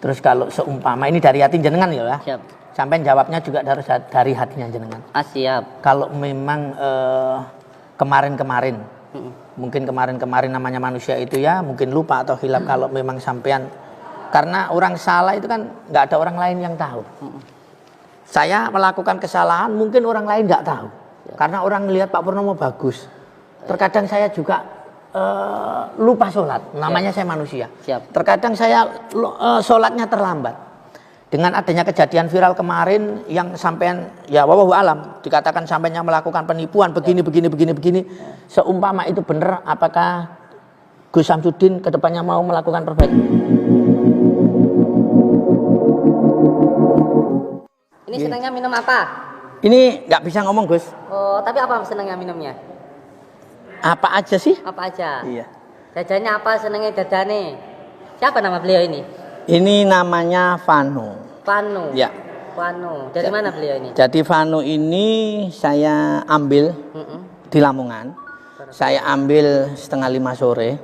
Terus kalau seumpama ini dari hati jenengan ya, Siap. sampai jawabnya juga dari hatinya jenengan. Siap. Kalau memang kemarin-kemarin, mungkin kemarin-kemarin namanya manusia itu ya mungkin lupa atau hilaf. Kalau memang sampean, karena orang salah itu kan nggak ada orang lain yang tahu. Saya melakukan kesalahan mungkin orang lain nggak tahu, karena orang melihat Pak Purnomo bagus. Terkadang saya juga lupa sholat, namanya saya manusia. Siap. Terkadang saya sholatnya terlambat. Dengan adanya kejadian viral kemarin yang sampean ya wallahu alam dikatakan sampeannya melakukan penipuan begini. Seumpama itu benar, apakah Gus Samsudin kedepannya mau melakukan perbaikan? Ini senangnya minum apa? Ini nggak bisa ngomong Gus. Oh, tapi apa senangnya minumnya? Apa aja sih? Apa aja? Iya. Jajannya apa, senengnya dadane? Siapa nama beliau ini? Ini namanya Vanu. Vanu. Ya. Vanu. Dari mana beliau ini? Jadi Vanu ini saya ambil di Lamongan. Saya ambil 4:30 sore.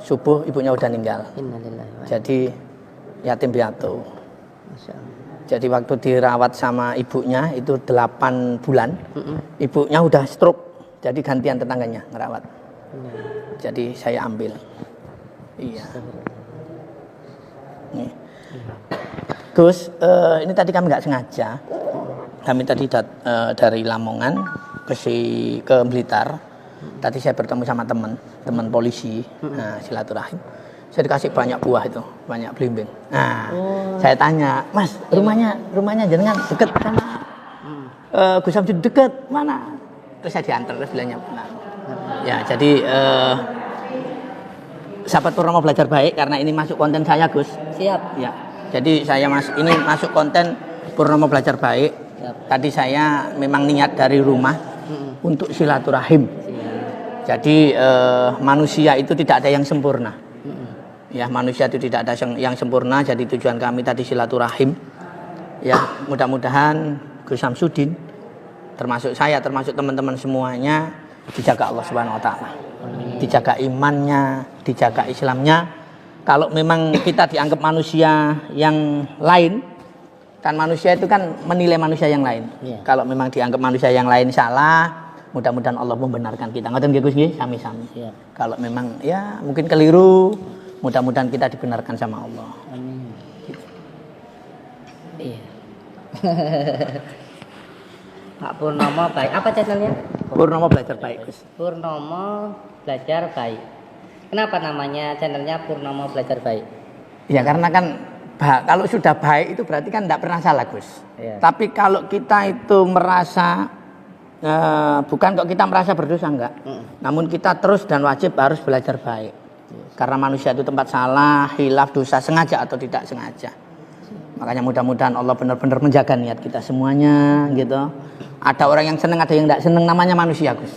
Subuh ibunya udah meninggal. Innalillahi. Jadi yatim piatu. Masya Allah. Jadi waktu dirawat sama ibunya itu 8 bulan. Ibunya udah stroke. Jadi gantian tetangganya ngerawat. Jadi saya ambil. Iya. Nih. Gus, ini tadi kami nggak sengaja. Kami tadi dari Lamongan ke Blitar. Tadi saya bertemu sama teman polisi. Nah, silaturahim. Saya dikasih banyak buah itu, banyak belimbing. Nah, saya tanya, Mas, rumahnya jenengan deket sama Gus Samsudin, deket mana? Terus saya diantar, terus bilangnya benar. Ya, jadi sahabat Purnomo belajar baik karena ini masuk konten saya, Gus. Siap. Ya. Jadi saya ini masuk konten Purnomo belajar baik. Siap. Tadi saya memang niat dari rumah untuk silaturahim. Jadi manusia itu tidak ada yang sempurna. Ya, manusia itu tidak ada yang sempurna. Jadi tujuan kami tadi silaturahim. Ya, mudah-mudahan Gus Samsudin, termasuk saya, termasuk teman-teman semuanya dijaga Allah Subhanahu wa taala. Dijaga imannya, dijaga Islamnya. Kalau memang kita dianggap manusia yang lain, kan manusia itu kan menilai manusia yang lain. Kalau memang dianggap manusia yang lain salah, mudah-mudahan Allah membenarkan kita. Ngoten nggih Gus nggih, sami-sami. Kalau memang ya mungkin keliru, mudah-mudahan kita dibenarkan sama Allah. Amin. Iya. Pak Purnomo baik. Apa channelnya? Purnomo belajar baik, Gus. Purnomo belajar baik. Kenapa namanya channelnya Purnomo belajar baik? Ya karena kan kalau sudah baik itu berarti kan tidak pernah salah, Gus. Iya. Tapi kalau kita itu merasa bukan kok kita merasa berdosa enggak. Namun kita terus dan wajib harus belajar baik. Karena manusia itu tempat salah, hilaf, dosa, sengaja atau tidak sengaja. Makanya mudah-mudahan Allah benar-benar menjaga niat kita semuanya gitu. Ada orang yang senang, ada yang tidak senang, namanya manusia, Gus.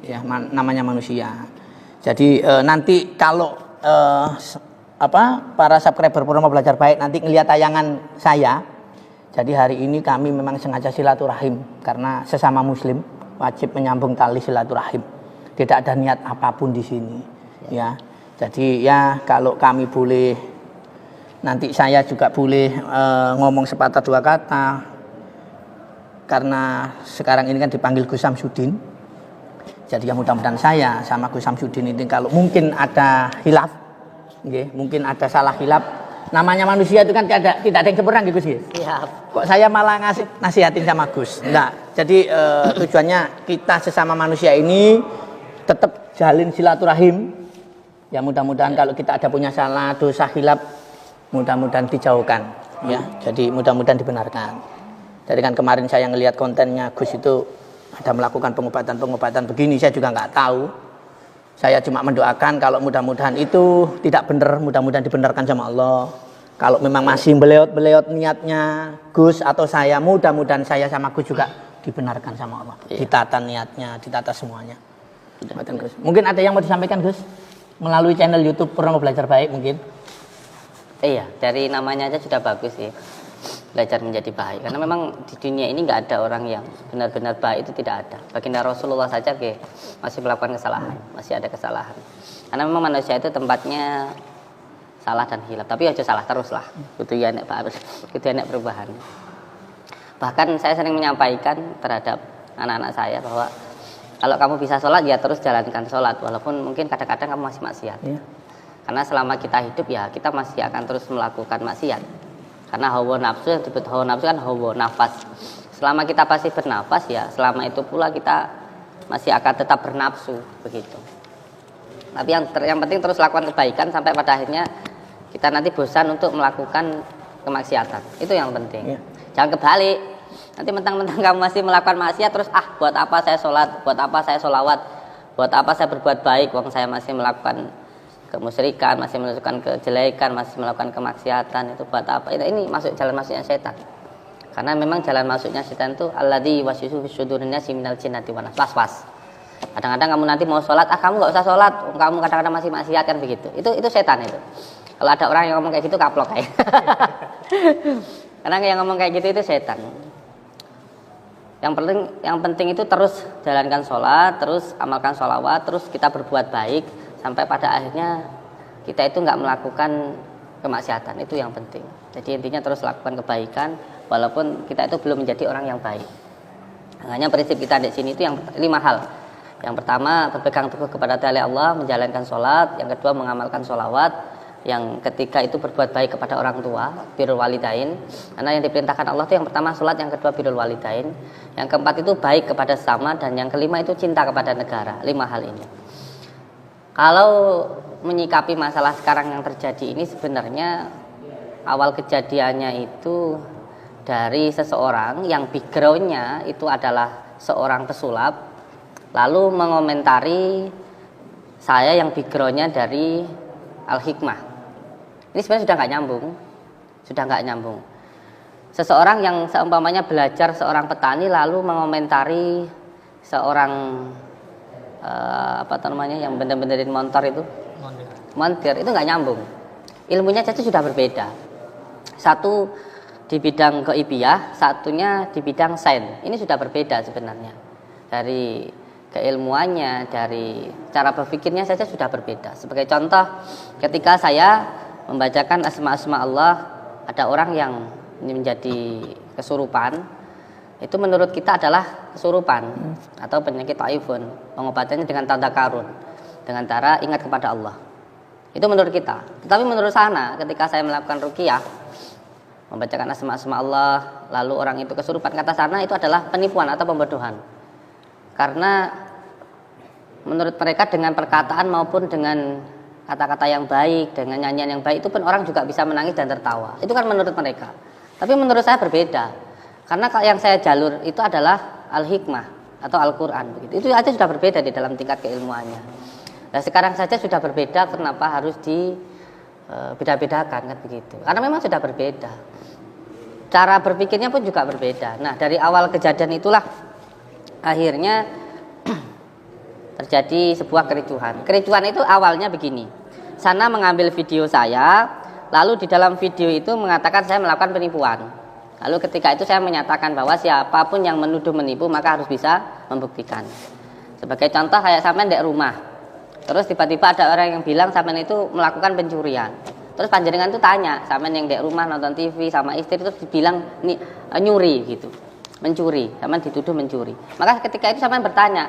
Ya, namanya manusia. Jadi nanti kalau para subscriber Purnomo belajar baik nanti ngelihat tayangan saya. Jadi hari ini kami memang sengaja silaturahim karena sesama muslim wajib menyambung tali silaturahim. Tidak ada niat apapun di sini. Ya. Jadi ya kalau kami boleh, nanti saya juga boleh ngomong sepatah dua kata. Karena sekarang ini kan dipanggil Gus Samsudin. Jadi ya mudah-mudahan saya sama Gus Samsudin ini kalau mungkin ada hilaf, mungkin ada salah hilaf. Namanya manusia itu kan tidak ada yang sempurna gitu sih. Siap. Kok saya malah nasihatin sama Gus? Enggak. Jadi tujuannya kita sesama manusia ini tetap jalin silaturahim. Ya mudah-mudahan kalau kita ada punya salah, dosa, hilaf, mudah-mudahan dijauhkan. Ya. Jadi mudah-mudahan dibenarkan. Jadi kan kemarin saya ngelihat kontennya Gus itu ada melakukan pengobatan begini, saya juga nggak tahu. Saya cuma mendoakan kalau mudah-mudahan itu tidak benar, mudah-mudahan dibenarkan sama Allah. Kalau memang masih beleot niatnya Gus atau saya, mudah-mudahan saya sama Gus juga dibenarkan sama Allah. Ditata niatnya, ditata semuanya. Mungkin ada yang mau disampaikan Gus? Melalui channel YouTube Purnomo Belajar Baik mungkin? Iya, dari namanya aja sudah bagus sih. Belajar menjadi baik, karena memang di dunia ini nggak ada orang yang benar-benar baik, itu tidak ada. Baginda Rasulullah saja masih melakukan kesalahan, masih ada kesalahan. Karena memang manusia itu tempatnya salah dan hilaf, tapi aja salah terus lah. Kudu ya nek harus kudu enek perubahan. Bahkan saya sering menyampaikan terhadap anak-anak saya bahwa kalau kamu bisa sholat ya terus jalankan sholat, walaupun mungkin kadang-kadang kamu masih maksiat. Iya. Karena selama kita hidup ya kita masih akan terus melakukan maksiat. Karena hawa nafsu, yang disebut hawa nafsu kan hawa nafas. Selama kita pasti bernafas ya selama itu pula kita masih akan tetap bernafsu begitu. Tapi yang penting terus lakukan kebaikan sampai pada akhirnya kita nanti bosan untuk melakukan kemaksiatan. Itu yang penting. Iya. Jangan kebalik. Nanti mentang-mentang kamu masih melakukan maksiat terus buat apa saya sholat, buat apa saya sholawat, buat apa saya berbuat baik, wong saya masih melakukan kemusyrikan, masih melakukan kejelekan, masih melakukan kemaksiatan, itu buat apa? Ini masuk jalan masuknya setan. Karena memang jalan masuknya setan itu alladzi waswisu fi sudurin nasi minal jinnati wan nas. Was-was. Kadang-kadang kamu nanti mau sholat, kamu nggak usah sholat, kamu kadang-kadang masih maksiat kan begitu. Itu setan itu. Kalau ada orang yang ngomong kayak gitu kaplok kayak. Karena yang ngomong kayak gitu itu setan. Yang penting itu terus jalankan sholat, terus amalkan sholawat, terus kita berbuat baik sampai pada akhirnya kita itu nggak melakukan kemaksiatan. Itu yang penting. Jadi intinya terus lakukan kebaikan walaupun kita itu belum menjadi orang yang baik. Hanya prinsip kita di sini itu yang 5 hal. Yang pertama berpegang teguh kepada ta'ala Allah, menjalankan sholat. Yang kedua mengamalkan sholawat. Yang ketiga itu berbuat baik kepada orang tua, birrul walidain. Karena yang diperintahkan Allah itu yang pertama sholat, yang kedua birrul walidain. Yang keempat itu baik kepada sesama, dan yang kelima itu cinta kepada negara. 5 hal ini. Kalau menyikapi masalah sekarang yang terjadi ini sebenarnya awal kejadiannya itu dari seseorang yang backgroundnya itu adalah seorang pesulap, lalu mengomentari saya yang backgroundnya dari Al-Hikmah. Ini sebenarnya sudah nggak nyambung. Seseorang yang seumpamanya belajar seorang petani lalu mengomentari seorang yang bener-benerin motor itu, montir itu nggak nyambung. Ilmunya saja sudah berbeda. Satu di bidang ghaibiyah, satunya di bidang sains. Ini sudah berbeda sebenarnya. Dari keilmuannya, dari cara berpikirnya saja sudah berbeda. Sebagai contoh, ketika saya membacakan asma-asma Allah, ada orang yang menjadi kesurupan. Itu menurut kita adalah kesurupan atau penyakit taifun. Pengobatannya dengan tanda karun, dengan cara ingat kepada Allah. Itu menurut kita. Tetapi menurut sana, ketika saya melakukan ruqyah, membacakan asma-asma Allah, lalu orang itu kesurupan, kata sana itu adalah penipuan atau pembodohan. Karena menurut mereka dengan perkataan maupun dengan kata-kata yang baik, dengan nyanyian yang baik, itu pun orang juga bisa menangis dan tertawa. Itu kan menurut mereka. Tapi menurut saya berbeda. Karena yang saya jalur itu adalah Al-Hikmah atau Al-Quran begitu. Itu aja sudah berbeda di dalam tingkat keilmuannya. Nah sekarang saja sudah berbeda, kenapa harus dibeda-bedakan kan begitu? Karena memang sudah berbeda. Cara berpikirnya pun juga berbeda. Nah dari awal kejadian itulah akhirnya terjadi sebuah kericuhan. Kericuhan itu awalnya begini. Sana mengambil video saya, lalu di dalam video itu mengatakan saya melakukan penipuan. Lalu ketika itu saya menyatakan bahwa siapapun yang menuduh menipu maka harus bisa membuktikan. Sebagai contoh kayak sampean di rumah, terus tiba-tiba ada orang yang bilang sampean itu melakukan pencurian. Terus panjenengan tuh tanya, sampean yang di rumah nonton TV sama istri terus dibilang nyuri gitu, mencuri, sampean dituduh mencuri. Maka ketika itu sampean bertanya,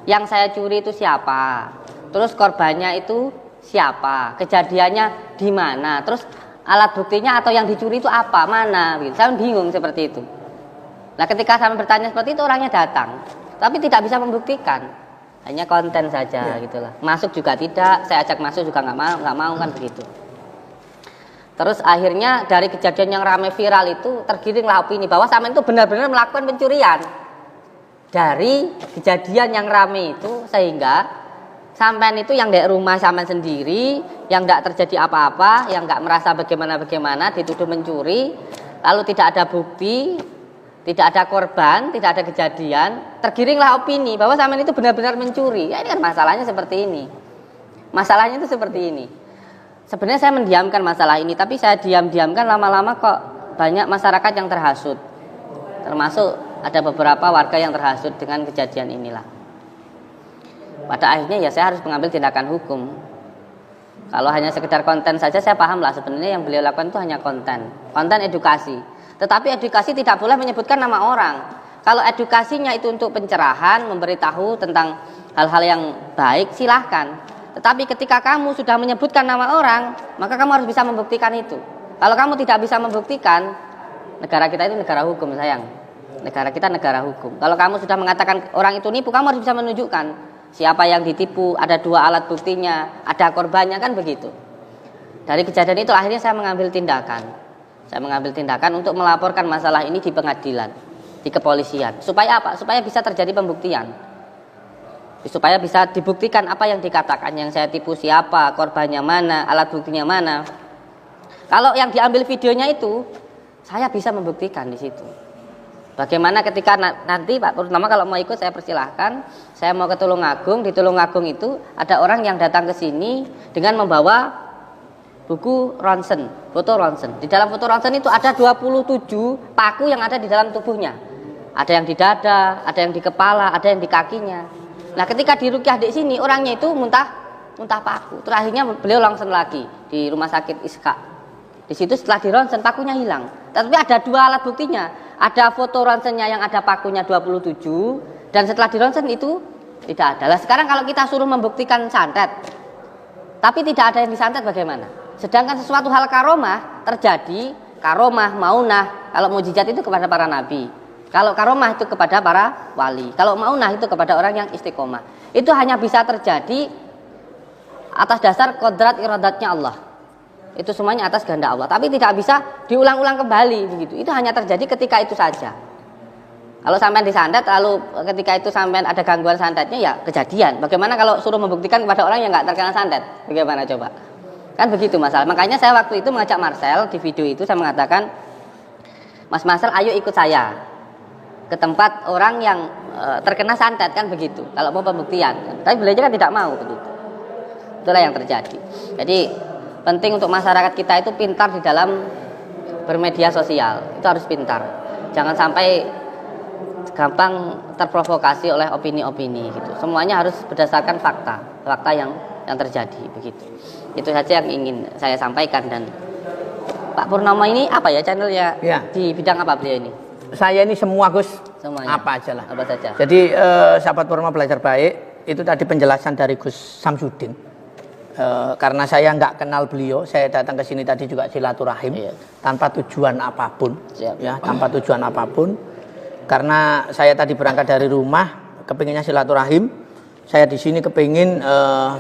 yang saya curi itu siapa? Terus korbannya itu siapa? Kejadiannya di mana? Terus alat buktinya atau yang dicuri itu apa, mana gitu. Saya bingung seperti itu. Nah ketika saya bertanya seperti itu orangnya datang, tapi tidak bisa membuktikan, hanya konten saja gitulah. Masuk juga tidak, saya ajak masuk juga nggak mau kan begitu. Terus akhirnya dari kejadian yang ramai viral itu tergiringlah opini bahwa sampean itu benar-benar melakukan pencurian. Dari kejadian yang ramai itu sehingga sampean itu yang di rumah sampean sendiri, yang tidak terjadi apa-apa, yang nggak merasa bagaimana dituduh mencuri, lalu tidak ada bukti, tidak ada korban, tidak ada kejadian, tergiringlah opini bahwa sampean itu benar-benar mencuri. Ya ini kan masalahnya seperti ini. Masalahnya itu seperti ini. Sebenarnya saya mendiamkan masalah ini, tapi saya diamkan lama-lama kok banyak masyarakat yang terhasut. Termasuk ada beberapa warga yang terhasut dengan kejadian inilah. Pada akhirnya ya saya harus mengambil tindakan hukum. Kalau hanya sekedar konten saja saya paham lah, sebenarnya yang beliau lakukan itu hanya konten edukasi. Tetapi edukasi tidak boleh menyebutkan nama orang. Kalau edukasinya itu untuk pencerahan, memberitahu tentang hal-hal yang baik, silahkan. Tetapi ketika kamu sudah menyebutkan nama orang, maka kamu harus bisa membuktikan itu. Kalau kamu tidak bisa membuktikan, negara kita itu negara hukum, sayang. Negara kita negara hukum. Kalau kamu sudah mengatakan orang itu nipu, kamu harus bisa menunjukkan siapa yang ditipu, ada 2 alat buktinya, ada korbannya, kan begitu. Dari kejadian itu akhirnya saya mengambil tindakan. Saya mengambil tindakan untuk melaporkan masalah ini di pengadilan, di kepolisian. Supaya apa? Supaya bisa terjadi pembuktian. Supaya bisa dibuktikan apa yang dikatakan, yang saya tipu siapa, korbannya mana, alat buktinya mana. Kalau yang diambil videonya itu, saya bisa membuktikan di situ. Bagaimana ketika nanti Pak Purnama kalau mau ikut saya persilahkan. Saya mau ke Tulungagung. Di Tulungagung itu ada orang yang datang ke sini dengan membawa buku ronsen, foto ronsen. Di dalam foto ronsen itu ada 27 paku yang ada di dalam tubuhnya. Ada yang di dada, ada yang di kepala, ada yang di kakinya. Nah, ketika diruqyah di sini orangnya itu muntah paku. Terakhirnya beliau langsung lagi di rumah sakit Iska. Di situ setelah di ronsen pakunya hilang. Tapi ada 2 alat buktinya. Ada foto ronsennya yang ada pakunya 27 dan setelah di ronsen itu tidak ada. Lah sekarang kalau kita suruh membuktikan santet, tapi tidak ada yang disantet bagaimana? Sedangkan sesuatu hal karomah terjadi, karomah, maunah, kalau mujizat itu kepada para nabi. Kalau karomah itu kepada para wali. Kalau maunah itu kepada orang yang istiqomah. Itu hanya bisa terjadi atas dasar kodrat iradatnya Allah. Itu semuanya atas kehendak Allah, tapi tidak bisa diulang-ulang kembali begitu. Itu hanya terjadi ketika itu saja. Kalau sampean disantet lalu ketika itu sampean ada gangguan santetnya, ya kejadian. Bagaimana kalau suruh membuktikan kepada orang yang nggak terkena santet? Bagaimana coba? Kan begitu masalah. Makanya saya waktu itu mengajak Marcel di video itu, saya mengatakan, Mas Marcel ayo ikut saya ke tempat orang yang terkena santet, kan begitu. Kalau mau pembuktian, tapi beliau kan tidak mau begitu. Itulah yang terjadi. Jadi penting untuk masyarakat kita itu pintar di dalam bermedia sosial. Itu harus pintar. Jangan sampai gampang terprovokasi oleh opini-opini gitu. Semuanya harus berdasarkan fakta yang terjadi begitu. Itu saja yang ingin saya sampaikan. Dan Pak Purnama ini apa ya channelnya? Ya. Di bidang apa beliau ini? Saya ini semua Gus. Semuanya. Apa aja lah. Apa saja. Jadi sahabat Purnama Belajar Baik itu tadi penjelasan dari Gus Samsudin. Karena saya nggak kenal beliau, saya datang ke sini tadi juga silaturahim, tanpa tujuan apapun, ya, tanpa tujuan apapun. Karena saya tadi berangkat dari rumah, kepinginnya silaturahim. Saya di sini kepingin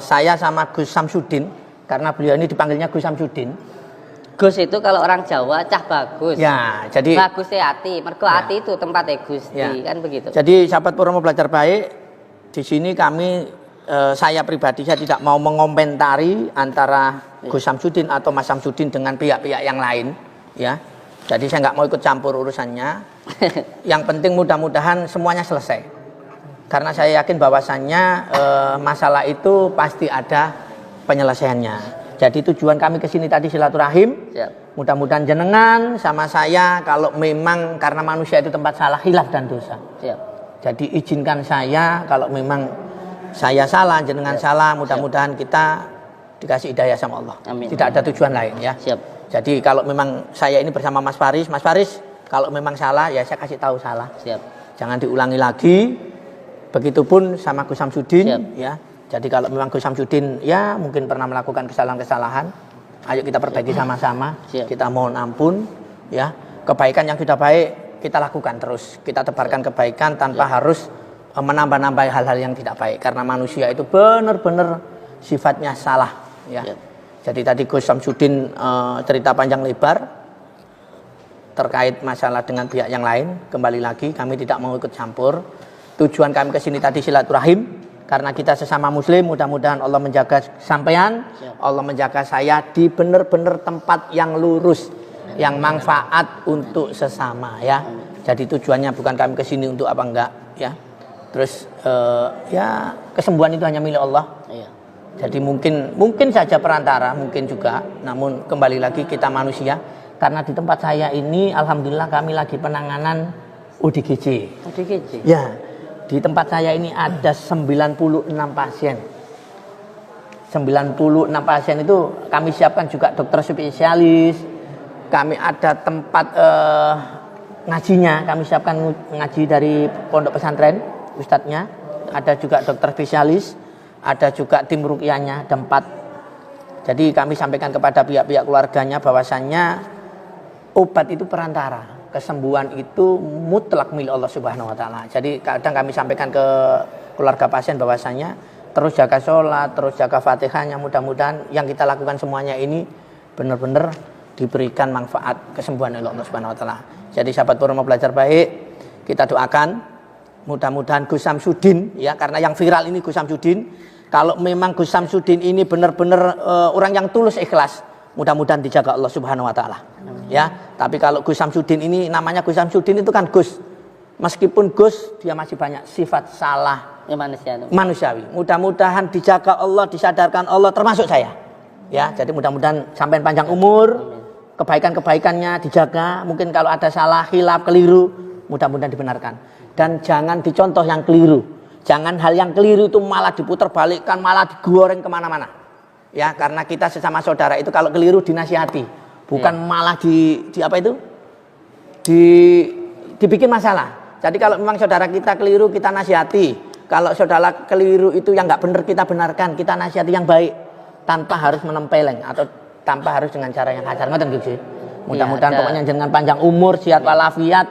saya sama Gus Samsudin, karena beliau ini dipanggilnya Gus Samsudin. Gus itu kalau orang Jawa cah bagus. Ya, jadi bagus hati, mergo hati itu tempatnya Gusti, kan begitu. Jadi sahabat Purnama Belajar Baik, di sini kami saya pribadi saya tidak mau mengomentari antara Gus Samsudin atau Mas Samsudin dengan pihak-pihak yang lain, ya. Jadi saya nggak mau ikut campur urusannya. Yang penting mudah-mudahan semuanya selesai. Karena saya yakin bahwasannya masalah itu pasti ada penyelesaiannya. Jadi tujuan kami ke sini tadi silaturahim. Mudah-mudahan jenengan sama saya kalau memang karena manusia itu tempat salah, hilaf dan dosa. Jadi izinkan saya kalau memang saya salah, jenengan salah, mudah-mudahan kita dikasih hidayah sama Allah. Amin. Tidak ada tujuan lain ya. Siap. Jadi kalau memang saya ini bersama Mas Faris kalau memang salah ya saya kasih tahu salah. Siap. Jangan diulangi lagi. Begitupun sama Gus Samsudin ya. Jadi kalau memang Gus Samsudin ya mungkin pernah melakukan kesalahan-kesalahan, ayo kita perbaiki sama-sama. Kita mohon ampun ya. Kebaikan yang sudah baik kita lakukan terus. Kita tebarkan kebaikan tanpa harus menambah-nambah hal-hal yang tidak baik, karena manusia itu benar-benar sifatnya salah ya. Jadi tadi Gus Samsudin cerita panjang lebar terkait masalah dengan pihak yang lain. Kembali lagi kami tidak mau ikut campur. Tujuan kami ke sini tadi silaturahim, karena kita sesama muslim. Mudah-mudahan Allah menjaga sampean, Allah menjaga saya di benar-benar tempat yang lurus, yang manfaat untuk sesama ya. Jadi tujuannya bukan kami ke sini untuk apa enggak ya. Terus ya kesembuhan itu hanya milik Allah. Jadi mungkin saja perantara, mungkin juga. Namun kembali lagi kita manusia. Karena di tempat saya ini, alhamdulillah kami lagi penanganan ODGJ. Ya, di tempat saya ini ada 96 pasien. 96 96 pasien itu kami siapkan juga dokter spesialis. Kami ada tempat ngajinya, kami siapkan ngaji dari pondok pesantren, ustadznya. Ada juga dokter spesialis, ada juga tim ruqyahnya, ada 4. Jadi kami sampaikan kepada pihak-pihak keluarganya bahwasannya obat itu perantara, kesembuhan itu mutlak milik Allah Subhanahu wa taala. Jadi kadang kami sampaikan ke keluarga pasien bahwasannya terus jaga sholat, terus jaga Fatihahnya, mudah-mudahan yang kita lakukan semuanya ini benar-benar diberikan manfaat kesembuhan oleh Allah Subhanahu wa taala. Jadi sahabat Pur mau belajar baik, kita doakan mudah-mudahan Gus Samsudin ya, karena yang viral ini Gus Samsudin. Kalau memang Gus Samsudin ini benar-benar orang yang tulus ikhlas, mudah-mudahan dijaga Allah Subhanahu wa taala. Ya, tapi kalau Gus Samsudin ini namanya Gus Samsudin itu kan Gus. Meskipun Gus dia masih banyak sifat salah Ya manusiawi. Mudah-mudahan dijaga Allah, disadarkan Allah termasuk saya. Ya, jadi mudah-mudahan sampai panjang umur, kebaikan-kebaikannya dijaga. Mungkin kalau ada salah, khilaf, keliru, mudah-mudahan dibenarkan. Dan jangan dicontoh yang keliru. Jangan hal yang keliru itu malah diputar balikkan, malah digoreng kemana-mana. Ya, karena kita sesama saudara itu kalau keliru dinasihati, bukan malah di apa itu? Dibikin masalah. Jadi kalau memang saudara kita keliru kita nasihati. Kalau saudara keliru itu yang nggak benar kita benarkan, kita nasihati yang baik tanpa harus menempeleng atau tanpa harus dengan cara yang kasar. Ngoten gitu sih. Mudah-mudahan pokoknya dengan panjang umur, sehat walafiat.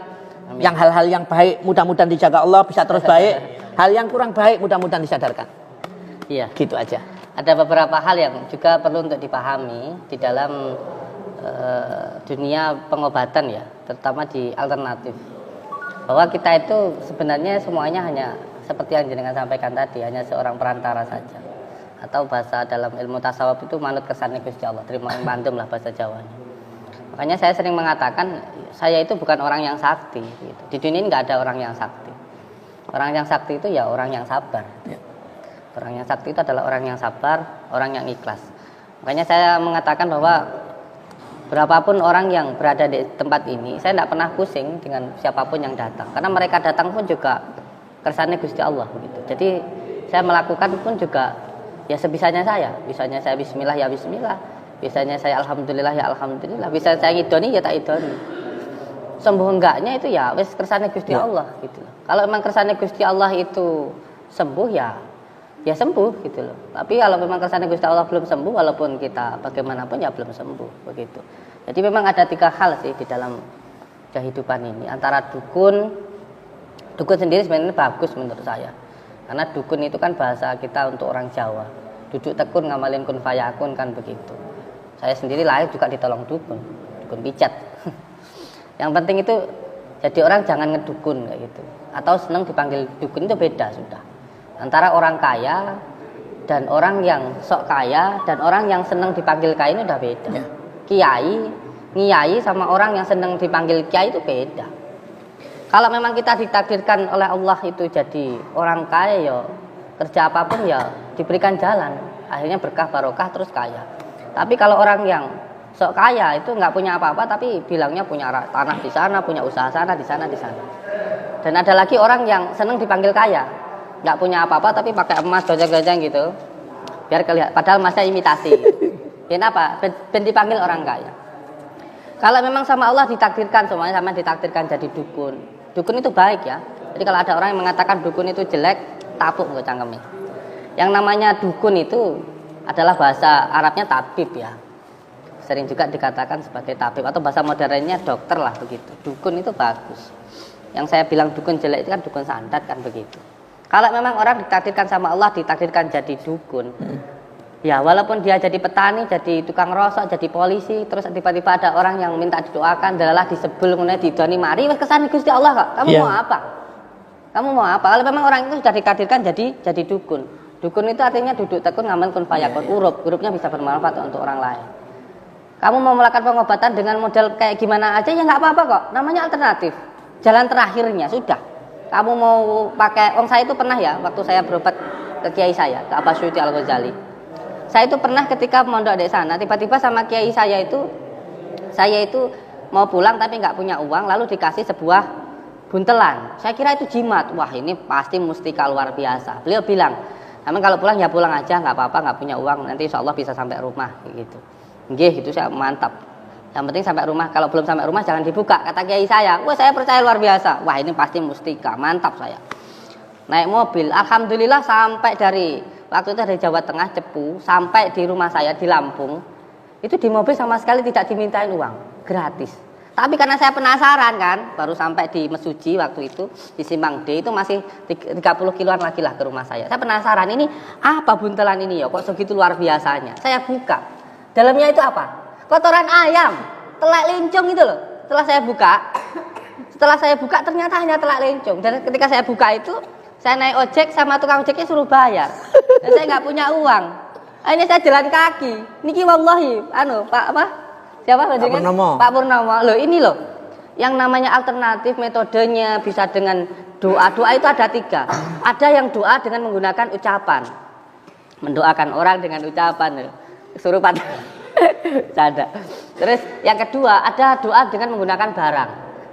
Yang hal-hal yang baik mudah-mudahan dijaga Allah bisa terus baik. Hal yang kurang baik mudah-mudahan disadarkan. Iya. Gitu aja. Ada beberapa hal yang juga perlu untuk dipahami di dalam dunia pengobatan ya, terutama di alternatif. Bahwa kita itu sebenarnya semuanya hanya seperti yang jenengan sampaikan tadi, hanya seorang perantara saja. Atau bahasa dalam ilmu tasawuf itu manut kersane Gusti Allah, terima mandem lah bahasa Jawanya. Makanya saya sering mengatakan saya itu bukan orang yang sakti gitu. Di dunia ini nggak ada orang yang sakti. Orang yang sakti itu ya orang yang sabar. Orang yang sakti itu adalah orang yang sabar, orang yang ikhlas. Makanya saya mengatakan bahwa berapapun orang yang berada di tempat ini, saya tidak pernah pusing dengan siapapun yang datang. Karena mereka datang pun juga kersane Gusti Allah begitu. Jadi saya melakukan pun juga ya sebisanya saya. Bisanya saya bismillah ya bismillah. Bisanya saya alhamdulillah ya alhamdulillah. Bisa saya ngidoni ya tak idoni. Sembuh enggaknya itu ya wis kersane Gusti Allah gitu. Kalau memang kersane Gusti Allah itu sembuh ya sembuh gitu loh. Tapi kalau memang kersane Gusti Allah belum sembuh, walaupun kita bagaimanapun ya belum sembuh begitu. Jadi memang ada 3 hal sih di dalam kehidupan ini. Antara dukun sendiri sebenarnya bagus menurut saya. Karena dukun itu kan bahasa kita untuk orang Jawa. Duduk tekun ngamalin kun fayakun kan begitu. Saya sendiri lahir juga ditolong dukun pijat. Yang penting itu jadi orang jangan ngedukun kayak gitu. Atau senang dipanggil dukun itu beda sudah. Antara orang kaya dan orang yang sok kaya dan orang yang senang dipanggil kaya ini udah beda. Ya. Ngiyai sama orang yang senang dipanggil kiai itu beda. Kalau memang kita ditakdirkan oleh Allah itu jadi orang kaya ya kerja apapun ya diberikan jalan. Akhirnya berkah barokah terus kaya. Tapi kalau orang yang sok kaya itu nggak punya apa-apa tapi bilangnya punya tanah di sana, punya usaha sana, di sana, di sana. Dan ada lagi orang yang senang dipanggil kaya, nggak punya apa-apa tapi pakai emas gojeng-gojeng gitu, biar kelihatan. Padahal emasnya imitasi. Kenapa? Ben dipanggil orang kaya. Kalau memang sama Allah ditakdirkan semuanya sama ditakdirkan jadi dukun. Dukun itu baik ya. Jadi kalau ada orang yang mengatakan dukun itu jelek, tapuk nggak cangkemnya. Yang namanya dukun itu adalah bahasa Arabnya tabib ya. Sering juga dikatakan sebagai tabib atau bahasa modernnya dokter lah begitu. Dukun itu bagus. Yang saya bilang dukun jelek itu kan dukun santet kan begitu. Kalau memang orang ditakdirkan sama Allah ditakdirkan jadi dukun, ya walaupun dia jadi petani, jadi tukang rosok, jadi polisi, terus tiba-tiba ada orang yang minta didoakan, dalalah disebel kemudian didoni mari, wes kesana Gusti Allah kok. Kamu mau apa? Kamu mau apa? Kalau memang orang itu sudah ditakdirkan jadi dukun. Dukun itu artinya duduk tekun ngamal kun fayakun, hurufnya bisa bermanfaat untuk orang lain. Kamu mau melakukan pengobatan dengan model kayak gimana aja ya nggak apa-apa kok. Namanya alternatif. Jalan terakhirnya sudah. Kamu mau pakai, saya itu pernah ya waktu saya berobat ke kiai saya, ke Abbas Syuuti Al-Ghazali. Saya itu pernah ketika mondok di sana, tiba-tiba sama kiai saya itu mau pulang tapi nggak punya uang, lalu dikasih sebuah buntelan. Saya kira itu jimat. Wah ini pasti mustika luar biasa. Beliau bilang, Emang kalau pulang ya pulang aja, nggak apa-apa, nggak punya uang, nanti insya Allah bisa sampai rumah gitu. Nggih, gitu saya mantap. Yang penting sampai rumah. Kalau belum sampai rumah jangan dibuka. Kata kiai saya, wah saya percaya luar biasa. Wah ini pasti mustika, mantap saya. Naik mobil, alhamdulillah sampai dari waktu itu dari Jawa Tengah Cepu sampai di rumah saya di Lampung. Itu di mobil sama sekali tidak dimintain uang, gratis. Tapi karena saya penasaran kan, baru sampai di Mesuji waktu itu, di Simpang D itu masih 30 kiloan lagi lah ke rumah saya. Saya penasaran, ini apa buntelan ini ya, kok segitu luar biasanya. Saya buka, dalamnya itu apa? Kotoran ayam, telak lencong itu loh. Setelah saya buka ternyata hanya telak lencong. Dan ketika saya buka itu, saya naik ojek sama tukang ojeknya suruh bayar. Dan saya nggak punya uang. Akhirnya saya jalan kaki. Niki wallahi, Pak apa? Siapa Pak Purnomo. Pak Purnomo. Loh ini loh, yang namanya alternatif metodenya bisa dengan doa. Doa itu ada 3. Ada yang doa dengan menggunakan ucapan, mendoakan orang dengan ucapan. Kesurupan. Canda. Terus yang kedua ada doa dengan menggunakan barang.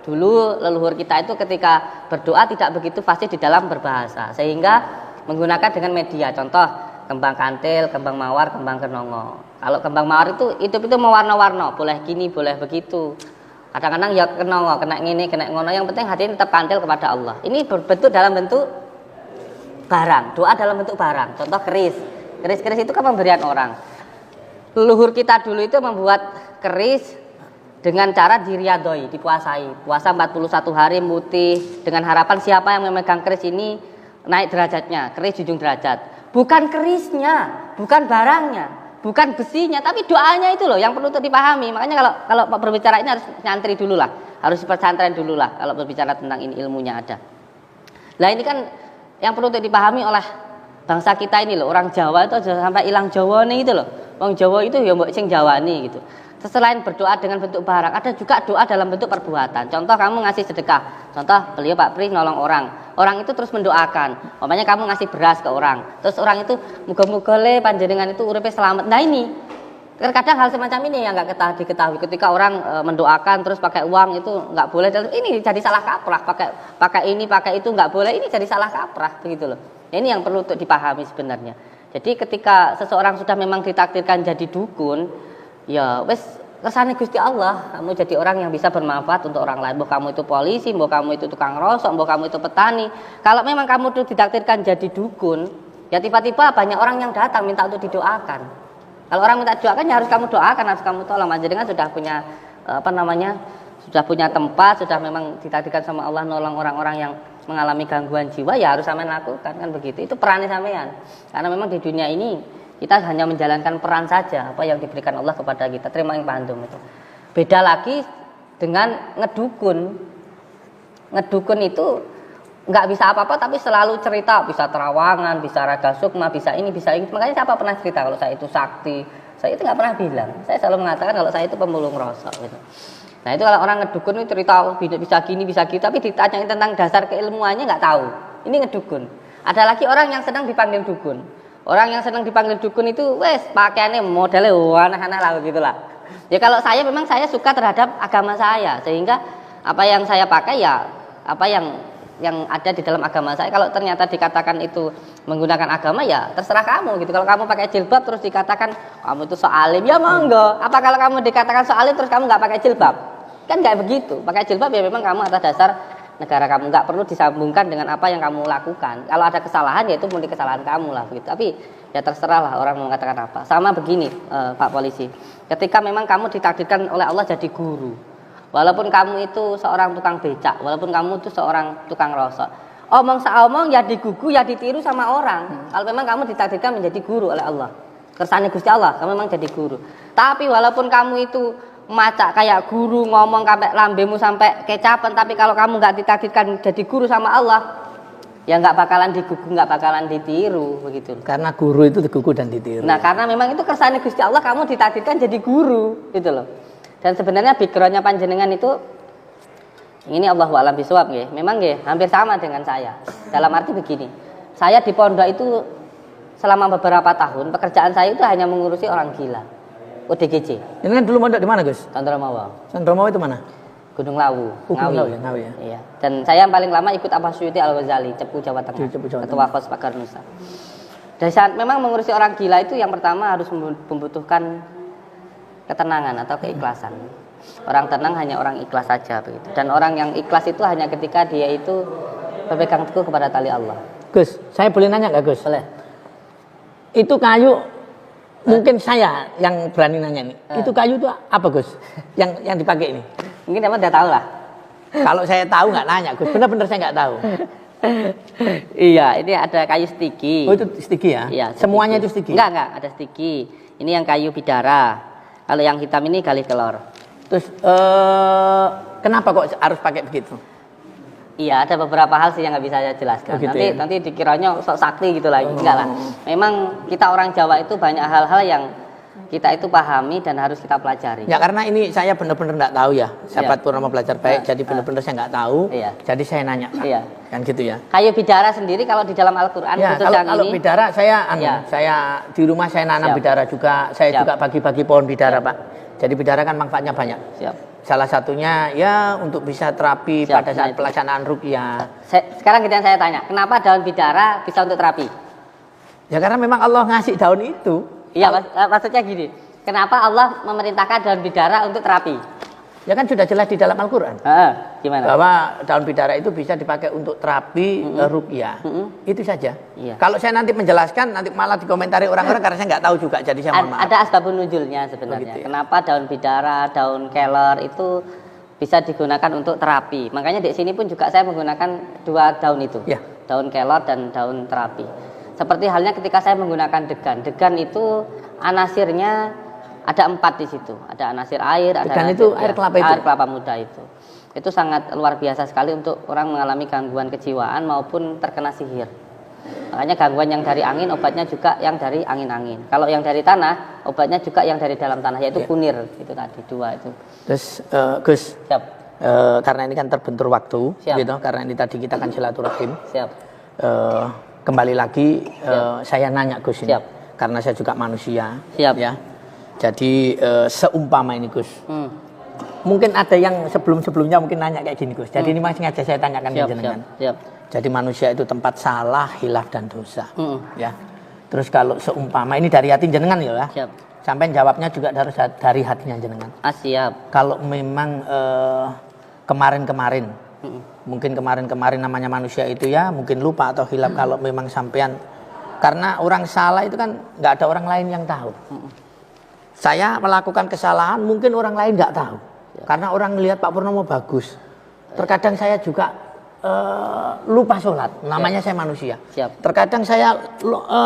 Dulu leluhur kita itu ketika berdoa tidak begitu fasih di dalam berbahasa, sehingga menggunakan dengan media. Contoh kembang kantil, kembang mawar, kembang kenongo. Kalau kembang mawar itu mewarna-warna, boleh gini, boleh begitu. Kadang-kadang ya kenongo, kena ngini, kena ngono. Yang penting hati tetap kantil kepada Allah. Ini berbentuk dalam bentuk barang, doa dalam bentuk barang. Contoh keris. Keris itu kan pemberian orang. Leluhur kita dulu itu membuat keris dengan cara diriadoi, dipuasai. Puasa 41 hari mutih dengan harapan siapa yang memegang keris ini naik derajatnya, keris junjung derajat. Bukan kerisnya, bukan barangnya, bukan besinya, tapi doanya itu loh yang perlu untuk dipahami. Makanya kalau berbicara ini harus nyantri dulu lah, harus pesantren dulu lah kalau berbicara tentang ini ilmunya ada. Nah ini kan yang perlu untuk dipahami oleh bangsa kita ini loh, orang Jawa itu sampai hilang Jawa nih gitu loh. Orang Jawa itu ya mbok sing Jawani gitu. Selain berdoa dengan bentuk barang, ada juga doa dalam bentuk perbuatan. Contoh kamu ngasih sedekah. Contoh beliau Pak Pri nolong orang. Orang itu terus mendoakan. Umpamanya kamu ngasih beras ke orang. Terus orang itu muga-muga le panjenengan itu uripe selamat. Nah ini terkadang hal semacam ini yang nggak diketahui. Ketika orang mendoakan terus pakai uang itu nggak boleh. Ini jadi salah kaprah. Pakai ini pakai itu nggak boleh. Ini jadi salah kaprah begitu loh. Ini yang perlu untuk dipahami sebenarnya. Jadi ketika seseorang sudah memang ditakdirkan jadi dukun, ya wes kesane Gusti Allah, kamu jadi orang yang bisa bermanfaat untuk orang lain. Mbok kamu itu polisi, mbok kamu itu tukang rosok, mbok kamu itu petani. Kalau memang kamu itu ditakdirkan jadi dukun, ya tiba-tiba banyak orang yang datang minta untuk didoakan. Kalau orang minta doakan ya harus kamu doakan, harus kamu tolong. Panjenengan sudah punya sudah punya tempat, sudah memang ditakdirkan sama Allah nolong orang-orang yang mengalami gangguan jiwa, ya harus sampean lakukan kan begitu. Itu perannya sampean. Karena memang di dunia ini kita hanya menjalankan peran saja apa yang diberikan Allah kepada kita. Terima yang pandum itu. Beda lagi dengan ngedukun. Ngedukun itu nggak bisa apa-apa tapi selalu cerita, bisa terawangan, bisa raga sukma, bisa ini, bisa ini. Makanya siapa pernah cerita kalau saya itu sakti? Saya itu nggak pernah bilang. Saya selalu mengatakan kalau saya itu pemulung rosok gitu. Nah itu kalau orang ngedukun itu cerita bisa gini bisa gitu, tapi ditanyain tentang dasar keilmuannya nggak tahu. Ini ngedukun. Ada lagi orang yang sedang dipanggil dukun. Orang yang senang dipanggil dukun itu, wes pakaiannya modelnya aneh-aneh lah begitulah. Ya kalau saya memang saya suka terhadap agama saya, sehingga apa yang saya pakai ya apa yang ada di dalam agama saya. Kalau ternyata dikatakan itu menggunakan agama ya terserah kamu gitu. Kalau kamu pakai jilbab terus dikatakan kamu itu soalim, ya monggo. Apa kalau kamu dikatakan soalim terus kamu nggak pakai jilbab? Kan nggak begitu. Pakai jilbab ya memang kamu atas dasar negara kamu, nggak perlu disambungkan dengan apa yang kamu lakukan. Kalau ada kesalahan ya itu murni kesalahan kamu lah begitu. Tapi ya terserah lah orang mau mengatakan apa. Sama begini Pak Polisi, ketika memang kamu ditakdirkan oleh Allah jadi guru, walaupun kamu itu seorang tukang becak, walaupun kamu itu seorang tukang rosok, omong ya digugu ya ditiru sama orang. Kalau memang kamu ditakdirkan menjadi guru oleh Allah, kersane Gusti Allah, kamu memang jadi guru. Tapi walaupun kamu itu macak kayak guru, ngomong sampai lambemu sampai kecapen, tapi kalau kamu nggak ditakdirkan jadi guru sama Allah, ya nggak bakalan digugu, nggak bakalan ditiru begitu. Karena guru itu digugu dan ditiru. Nah karena memang itu kersane Gusti Allah, kamu ditakdirkan jadi guru gitu loh. Dan sebenarnya backgroundnya panjenengan itu ini Allahu a'lam bishawab nggih. Memang nggih hampir sama dengan saya. Dalam arti begini, saya di pondok itu selama beberapa tahun pekerjaan saya itu hanya mengurusi orang gila. ODGJ. Ini kan dulu mondok di mana, Gus? Candromawa. Candromawa itu mana? Gunung Lawu. Gunung Lawu ya, Ngawi ya. Iya. Dan saya yang paling lama ikut Abah Suyuti Al-Ghazali, Cepu Jawa Tengah. Cepu Jawa Tengah. Ketua Khos Pagar Nusa. Memang mengurusi orang gila itu yang pertama harus membutuhkan ketenangan atau keikhlasan. Orang tenang hanya orang ikhlas saja begitu. Dan orang yang ikhlas itu hanya ketika dia itu berpegang teguh kepada tali Allah. Gus, saya boleh nanya nggak Gus? Boleh. Itu kayu, mungkin saya yang berani nanya nih. Itu kayu itu apa Gus? Yang dipakai ini? Mungkin Abang udah tahu lah. Kalau saya tahu nggak nanya Gus, benar-benar saya nggak tahu. Iya, ini ada kayu stiki. Oh itu stiki ya? Iya, semuanya itu stiki? Enggak, ada stiki. Ini yang kayu bidara. Kalau yang hitam ini galih kelor. Terus kenapa kok harus pakai begitu? Iya, ada beberapa hal sih yang nggak bisa saya jelaskan. Oh, gitu ya? Nanti dikiranya sok sakti gitu lagi. Enggak lah. Memang kita orang Jawa itu banyak hal-hal yang kita itu pahami dan harus kita pelajari. Ya karena ini saya benar-benar nggak tahu ya. Sahabat Purnomo Belajar Baik, jadi benar-benar saya nggak tahu. Iya. Jadi saya nanya. Iya. Kan gitu ya. Kayu bidara sendiri kalau di dalam Al-Qur'an Ya, khusus kalau, yang kalau ini. bidara saya Ya. saya di rumah saya nanam Siap. bidara juga. Saya Siap. juga bagi-bagi pohon bidara, Siap. Pak. Jadi bidara kan manfaatnya banyak. Siap. Salah satunya ya untuk bisa terapi Siap, pada saat nah itu. pelaksanaan ruqyah. Sekarang yang saya tanya, kenapa daun bidara bisa untuk terapi? Ya karena memang Allah ngasih daun itu. Iya, maksudnya gini. Kenapa Allah memerintahkan daun bidara untuk terapi? Ya kan sudah jelas di dalam Al-Qur'an. Gimana? Bahwa daun bidara itu bisa dipakai untuk terapi ruqyah. Itu saja. Iya. Kalau saya nanti menjelaskan nanti malah dikomentari orang-orang karena saya nggak tahu juga jadi saya mohon maaf. Ada asbabun nuzulnya sebenarnya. Oh, gitu ya. Kenapa daun bidara, daun kelor itu bisa digunakan untuk terapi? Makanya di sini pun juga saya menggunakan dua daun itu. Ya. Daun kelor dan daun terapi. Seperti halnya ketika saya menggunakan degan. Degan itu anasirnya ada 4 di situ. Ada anasir air, ada Degan anasir, itu air kelapa itu? Air kelapa muda itu. Itu sangat luar biasa sekali untuk orang mengalami gangguan kejiwaan maupun terkena sihir. Makanya gangguan yang dari angin obatnya juga yang dari angin-angin. Kalau yang dari tanah obatnya juga yang dari dalam tanah yaitu kunir itu tadi dua itu. Terus Gus, Siap. karena ini kan terbentur waktu, Siap. gitu. Karena ini tadi kita kan silaturahim. Siap. Kembali lagi saya nanya Gus ini, Siap. karena saya juga manusia. Siap. Ya. Jadi seumpama ini Gus, Hmm. mungkin ada yang sebelum-sebelumnya mungkin nanya kayak gini Gus. Jadi ini masih sengaja saya tanyakan Siap, jenengan. siap. Jadi manusia itu tempat salah, hilaf dan dosa. Hmm. Ya. Terus kalau seumpama ini dari hati jenengan ya. Siap. Sampai jawabnya juga dari hatinya jenengan. Siap. Kalau memang kemarin-kemarin, mungkin kemarin-kemarin namanya manusia itu ya mungkin lupa atau hilaf kalau memang sampean, karena orang salah itu kan nggak ada orang lain yang tahu. Saya melakukan kesalahan mungkin orang lain nggak tahu, karena orang melihat Pak Purnomo bagus. Terkadang saya juga lupa sholat, namanya saya manusia. Siap. Terkadang saya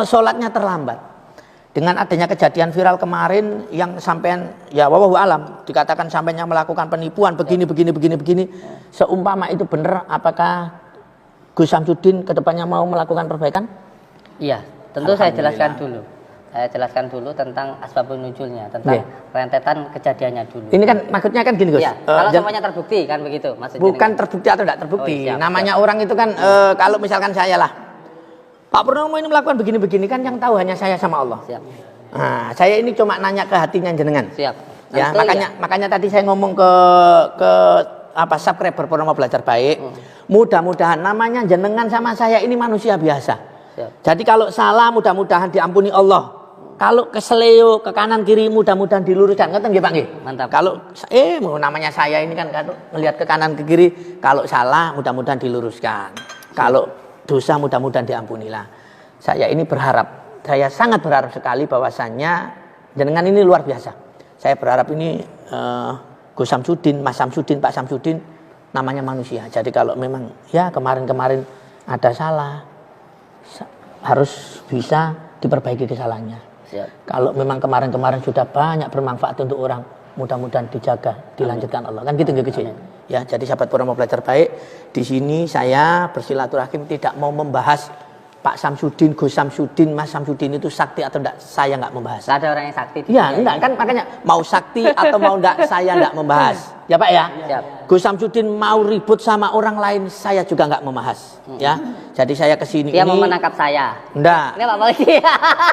sholatnya terlambat. Dengan adanya kejadian viral kemarin yang sampean ya wallahu alam dikatakan sampeannya melakukan penipuan begini. Seumpama itu benar, apakah Gus Samsudin kedepannya mau melakukan perbaikan? Iya, tentu saya jelaskan dulu. Saya jelaskan dulu tentang asbabun nuzulnya, tentang rentetan kejadiannya dulu. Ini kan maksudnya kan gini Gus. Ya, kalau semuanya terbukti kan begitu maksudnya. Bukan terbukti atau tidak terbukti. Oh, siap, namanya orang itu kan kalau misalkan saya lah, Pak Purnomo ini melakukan begini kan yang tahu hanya saya sama Allah. Siap. Nah, saya ini cuma nanya ke hatinya jenengan. Siap. Ya, Tentu makanya tadi saya ngomong ke subscriber Purnomo Belajar Baik. Mudah-mudahan namanya jenengan sama saya ini manusia biasa. Siap. Jadi kalau salah mudah-mudahan diampuni Allah. Kalau keseleo ke kanan kiri mudah-mudahan diluruskan. Ngoten nggih Pak nggih? Mantap. Kalau namanya saya ini kan ngelihat ke kanan ke kiri, kalau salah mudah-mudahan diluruskan. Kalau dosa mudah-mudahan diampunilah. Saya ini berharap, saya sangat berharap sekali bahwasannya jenengan ini luar biasa. Saya berharap ini Gus Samsudin, Mas Samsudin, Pak Samsudin namanya manusia. Jadi kalau memang ya kemarin-kemarin ada salah, harus bisa diperbaiki kesalahannya. Siap. Kalau memang kemarin-kemarin sudah banyak bermanfaat untuk orang, mudah-mudahan dijaga, dilanjutkan Allah. Kan gitu nggih Gus? Ya, jadi sahabat Purnomo Belajar Baik, di sini saya bersilaturahim tidak mau membahas Pak Samsudin, Gus Samsudin, Mas Samsudin itu sakti atau enggak, saya enggak membahas. Nggak ada orang yang sakti. Ya, enggak kan makanya mau sakti atau mau enggak saya enggak membahas. Ya Pak ya. Siap. Gus Samsudin mau ribut sama orang lain saya juga enggak membahas. Ya. Jadi saya kesini Dia ini. mau menangkap saya. Enggak. Ini Pak Polisi.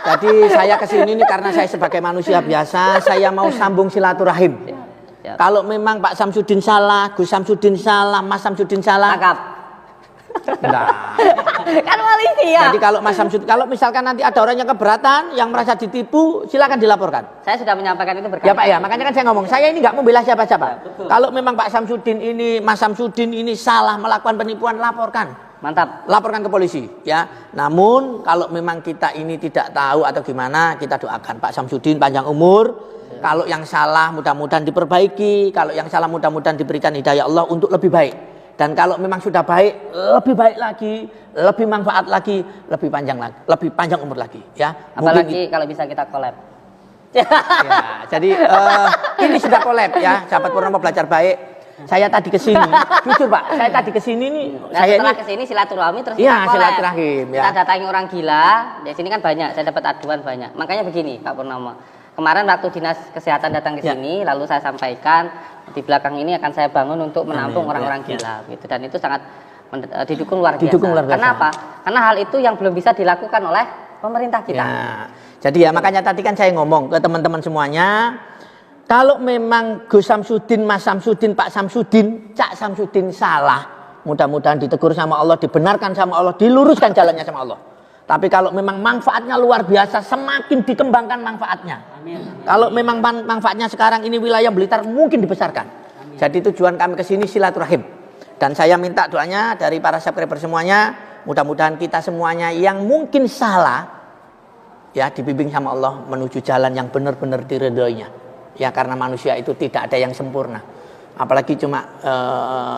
Jadi saya kesini ini karena saya sebagai manusia biasa, saya mau sambung silaturahim. Siap. Kalau memang Pak Samsudin salah, Gus Samsudin salah, Mas Samsudin salah, Tangkap. Enggak. Kan polisi ya. Jadi kalau Mas Samsudin, kalau misalkan nanti ada orang yang keberatan, yang merasa ditipu, silakan dilaporkan. Saya sudah menyampaikan itu berkali-kali. Ya Pak ya, makanya kan saya ngomong, saya ini nggak membela siapa-siapa. Kalau memang Pak Samsudin ini, Mas Samsudin ini salah melakukan penipuan, laporkan. Mantap. Laporkan ke polisi, ya. Namun kalau memang kita ini tidak tahu atau gimana, kita doakan Pak Samsudin panjang umur. Kalau yang salah mudah-mudahan diperbaiki, kalau yang salah mudah-mudahan diberikan hidayah Allah untuk lebih baik. Dan kalau memang sudah baik, lebih baik lagi, lebih manfaat lagi, lebih panjang umur lagi, ya. Apalagi kalau bisa kita collab. Ya, jadi ini sudah collab ya, sahabat Purnomo Belajar Baik. Saya tadi kesini, jujur Pak, saya tadi kesini nih. Nah, saya setelah ini kesini silaturahmi terus iya, kita collab. silaturahim, ya. Kita datangi orang gila. Di sini kan banyak, saya dapat aduan banyak. Makanya begini, Pak Purnomo. Kemarin waktu dinas kesehatan datang ke sini, lalu saya sampaikan di belakang ini akan saya bangun untuk menampung orang-orang gila, gitu. Dan itu sangat didukung luar biasa. Kenapa? Karena hal itu yang belum bisa dilakukan oleh pemerintah kita. Ya. Jadi ya makanya tadi kan saya ngomong ke teman-teman semuanya, kalau memang Gus Samsudin, Mas Samsudin, Pak Samsudin, Cak Samsudin salah, mudah-mudahan ditegur sama Allah, dibenarkan sama Allah, diluruskan jalannya sama Allah. Tapi kalau memang manfaatnya luar biasa, semakin dikembangkan manfaatnya. Amin. Kalau memang manfaatnya sekarang ini wilayah Blitar mungkin dibesarkan. Amin. Jadi tujuan kami ke sini silaturahim. Dan saya minta doanya dari para subscriber semuanya, mudah-mudahan kita semuanya yang mungkin salah, ya dibimbing sama Allah menuju jalan yang benar-benar diridhoinya. Ya karena manusia itu tidak ada yang sempurna. Apalagi cuma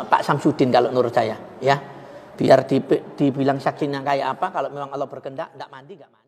Pak Samsudin kalau menurut saya, ya. Biar dibilang saksinya kayak apa, kalau memang Allah berkehendak, enggak mandi, enggak mandi.